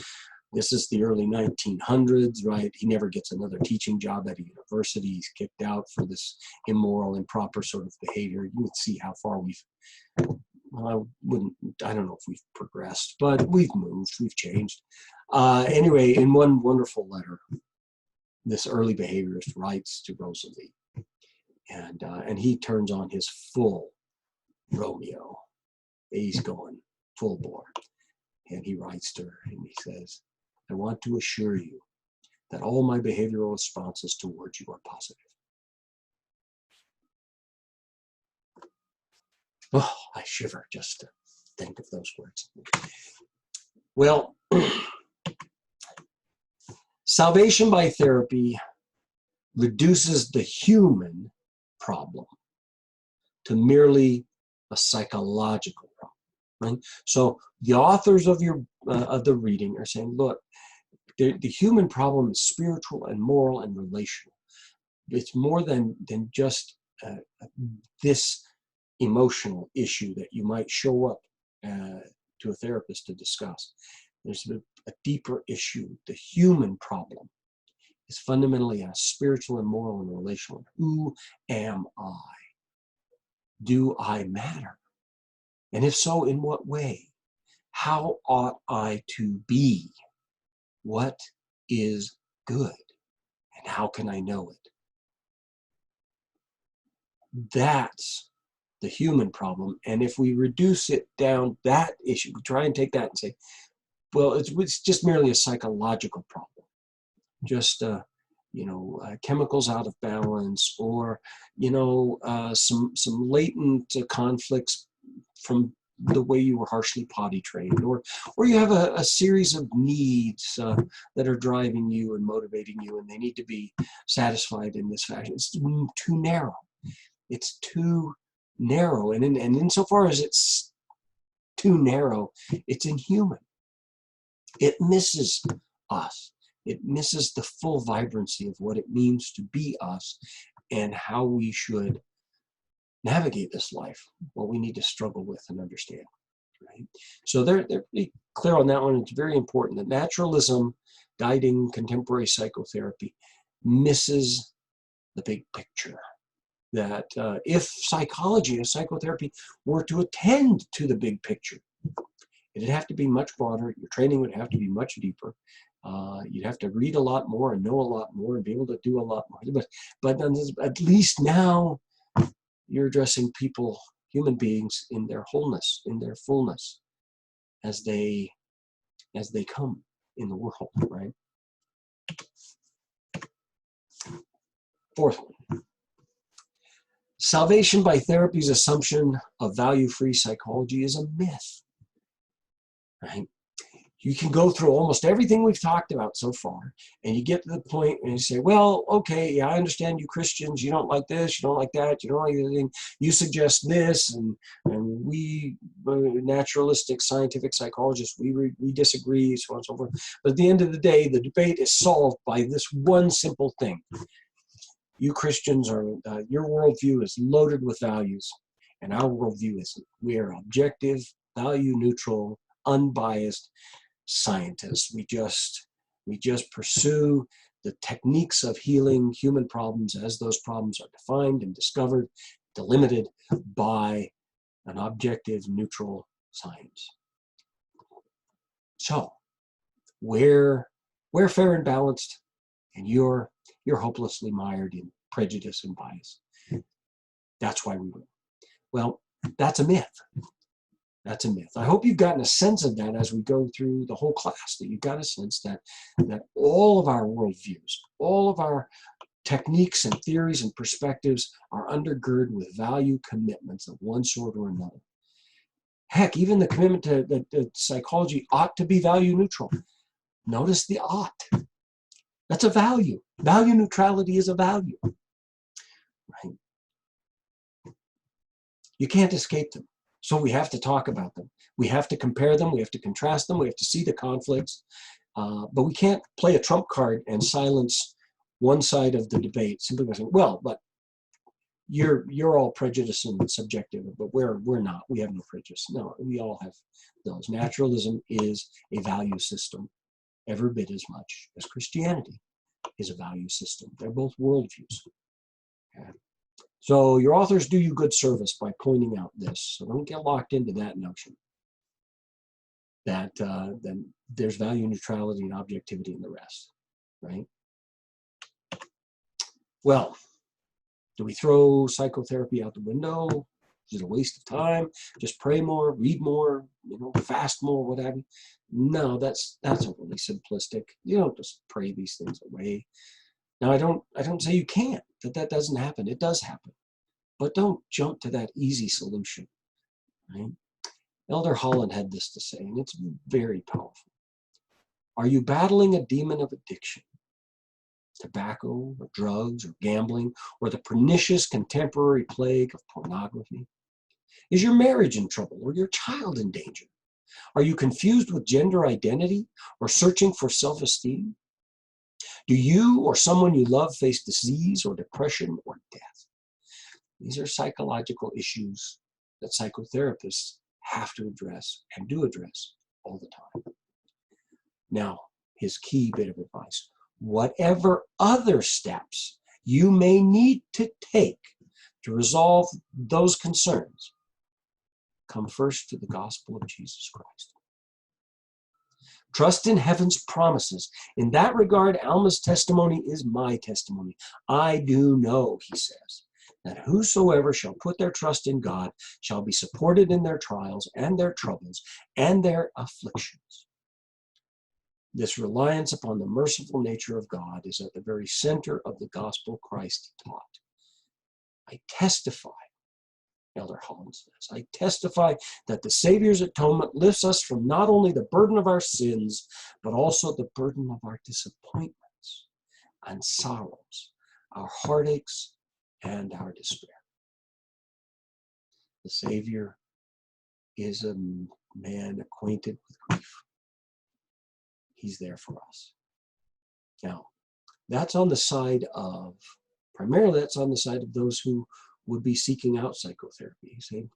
Speaker 1: This is the early 1900s, right? He never gets another teaching job at a university. He's kicked out for this immoral, improper sort of behavior. You can see how far I don't know if we've progressed, but we've moved, we've changed. Anyway, in one wonderful letter, this early behaviorist writes to Rosalie, and he turns on his full Romeo. He's going full bore. And he writes to her and he says, I want to assure you that all my behavioral responses towards you are positive. Oh, I shiver just to think of those words. Well, salvation by therapy reduces the human problem to merely a psychological problem, right? So the authors of the reading are saying, look, the human problem is spiritual and moral and relational. It's more than just this emotional issue that you might show up to a therapist to discuss. There's a deeper issue. The human problem is fundamentally a spiritual and moral and relational. Who am I? Do I matter? And if so, in what way? How ought I to be? What is good? And how can I know it? That's the human problem. And if we reduce it down, that issue, we try and take that and say, well, it's just merely a psychological problem. Just, chemicals out of balance, or, some latent conflicts from the way you were harshly potty trained, or you have a series of needs that are driving you and motivating you, and they need to be satisfied in this fashion. It's too narrow. It's too narrow, and insofar as it's too narrow, it's inhuman. It misses us. It misses the full vibrancy of what it means to be us and how we should navigate this life, what we need to struggle with and understand. Right? So they're pretty clear on that one. It's very important that naturalism guiding contemporary psychotherapy misses the big picture. That if psychology and psychotherapy were to attend to the big picture, it'd have to be much broader. Your training would have to be much deeper. You'd have to read a lot more and know a lot more and be able to do a lot more. But at least now you're addressing people, human beings, in their wholeness, in their fullness, as they come in the world, right? Fourth one. Salvation by therapy's assumption of value-free psychology is a myth, right? You can go through almost everything we've talked about so far, and you get to the point and you say, well, okay, yeah, I understand you Christians, you don't like this, you don't like that, you don't like anything, you suggest this, and we naturalistic scientific psychologists, we disagree, so on and so forth. But at the end of the day, the debate is solved by this one simple thing. You Christians are, your worldview is loaded with values, and our worldview isn't. We are objective, value neutral, unbiased scientists. We just pursue the techniques of healing human problems as those problems are defined and discovered, delimited by an objective, neutral science. So, we're fair and balanced, and you're hopelessly mired in prejudice and bias. That's why we win. Well, that's a myth. That's a myth. I hope you've gotten a sense of that as we go through the whole class, that you've got a sense that all of our worldviews, all of our techniques and theories and perspectives are undergirded with value commitments of one sort or another. Heck, even the commitment to that psychology ought to be value neutral. Notice the ought. That's a value. Value neutrality is a value. Right? You can't escape them. So we have to talk about them. We have to compare them. We have to contrast them. We have to see the conflicts. But we can't play a trump card and silence one side of the debate simply by saying, well, but you're all prejudiced and subjective, but we're not. We have no prejudice. No, we all have those. Naturalism is a value system every bit as much as Christianity is a value system. They're both worldviews. Okay. So your authors do you good service by pointing out this. So don't get locked into that notion that then there's value neutrality and objectivity in the rest, right? Well, do we throw psychotherapy out the window? Is it a waste of time? Just pray more, read more, fast more, what have you? No, that's overly simplistic. You don't just pray these things away. Now, I don't say you can't, that doesn't happen. It does happen. But don't jump to that easy solution, right? Elder Holland had this to say, and it's very powerful. Are you battling a demon of addiction? Tobacco or drugs or gambling or the pernicious contemporary plague of pornography? Is your marriage in trouble or your child in danger? Are you confused with gender identity or searching for self-esteem? Do you or someone you love face disease or depression or death? These are psychological issues that psychotherapists have to address and do address all the time. Now, his key bit of advice: whatever other steps you may need to take to resolve those concerns, come first to the gospel of Jesus Christ. Trust in heaven's promises. In that regard, Alma's testimony is my testimony. I do know, he says, that whosoever shall put their trust in God shall be supported in their trials and their troubles and their afflictions. This reliance upon the merciful nature of God is at the very center of the gospel Christ taught. I testify, Elder Holland says, I testify that the Savior's atonement lifts us from not only the burden of our sins, but also the burden of our disappointments and sorrows, our heartaches and our despair. The Savior is a man acquainted with grief. He's there for us. Now, that's on the side of, primarily that's on the side of those who would be seeking out psychotherapy. Saying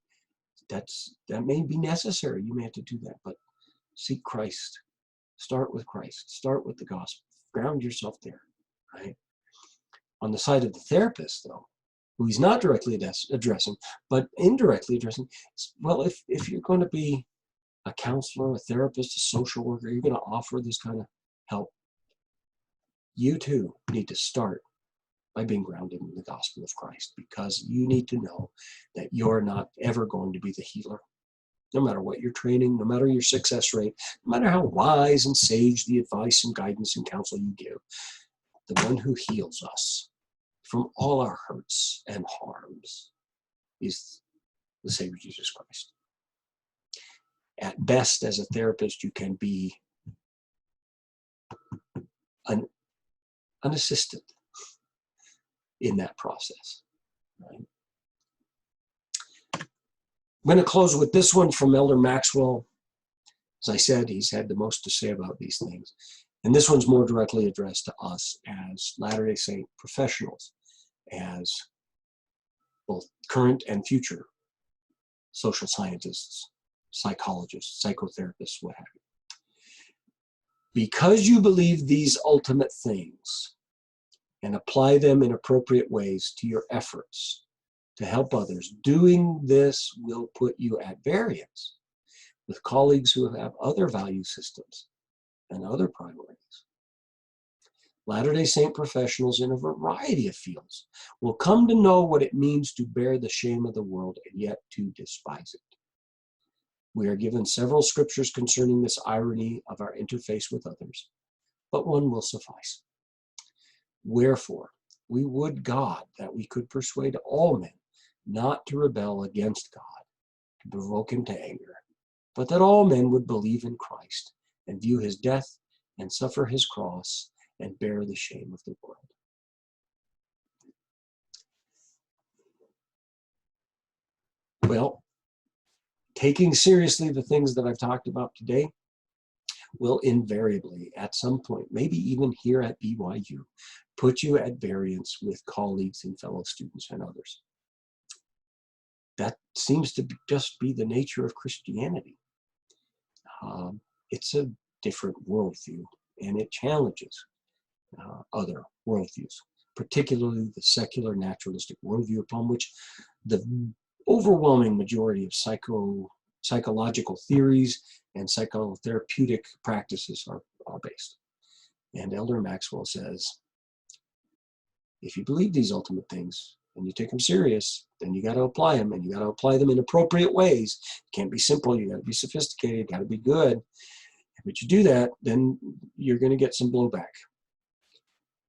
Speaker 1: that may be necessary. You may have to do that, but seek Christ. Start with Christ. Start with the gospel. Ground yourself there, right? On the side of the therapist, though, who he's not directly addressing, but indirectly addressing, well, if you're going to be a counselor, a therapist, a social worker, you're going to offer this kind of help, you too need to start by being grounded in the gospel of Christ, because you need to know that you're not ever going to be the healer. No matter what your training, no matter your success rate, no matter how wise and sage the advice and guidance and counsel you give, the one who heals us from all our hurts and harms is the Savior Jesus Christ. At best, as a therapist, you can be an assistant in that process. Right? I'm going to close with this one from Elder Maxwell. As I said, he's had the most to say about these things. And this one's more directly addressed to us as Latter-day Saint professionals, as both current and future social scientists, psychologists, psychotherapists, what have you. Because you believe these ultimate things and apply them in appropriate ways to your efforts to help others, doing this will put you at variance with colleagues who have other value systems and other priorities. Latter-day Saint professionals in a variety of fields will come to know what it means to bear the shame of the world and yet to despise it. We are given several scriptures concerning this irony of our interface with others, but one will suffice. Wherefore, we would God that we could persuade all men not to rebel against God, to provoke him to anger, but that all men would believe in Christ and view his death and suffer his cross and bear the shame of the world. Well, taking seriously the things that I've talked about today will invariably, at some point, maybe even here at BYU, put you at variance with colleagues and fellow students and others. That seems to just be the nature of Christianity. It's a different worldview, and it challenges other worldviews, particularly the secular naturalistic worldview upon which the overwhelming majority of psychological theories and psychotherapeutic practices are based. And Elder Maxwell says, if you believe these ultimate things, and you take them serious, then you got to apply them, and you got to apply them in appropriate ways. It can't be simple. You got to be sophisticated. You got to be good. But you do that, then you're going to get some blowback.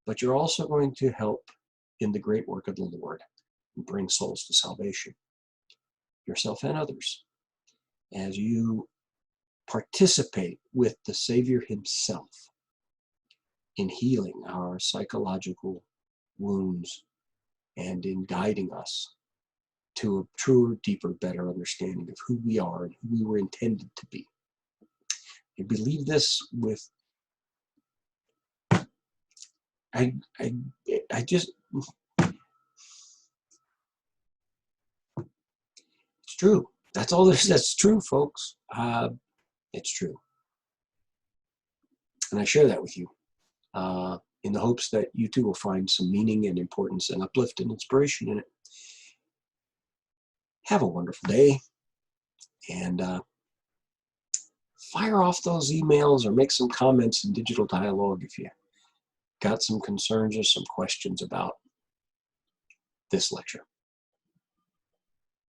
Speaker 1: But you're also going to help in the great work of the Lord and bring souls to salvation, yourself and others, as you participate with the Savior himself in healing our psychological wounds and in guiding us to a truer, deeper, better understanding of who we are and who we were intended to be. I believe this with, I just, it's true. That's all there's, that's true, folks. It's true. And I share that with you in the hopes that you too will find some meaning and importance and uplift and inspiration in it. Have a wonderful day, and fire off those emails or make some comments in Digital Dialogue if you got some concerns or some questions about this lecture.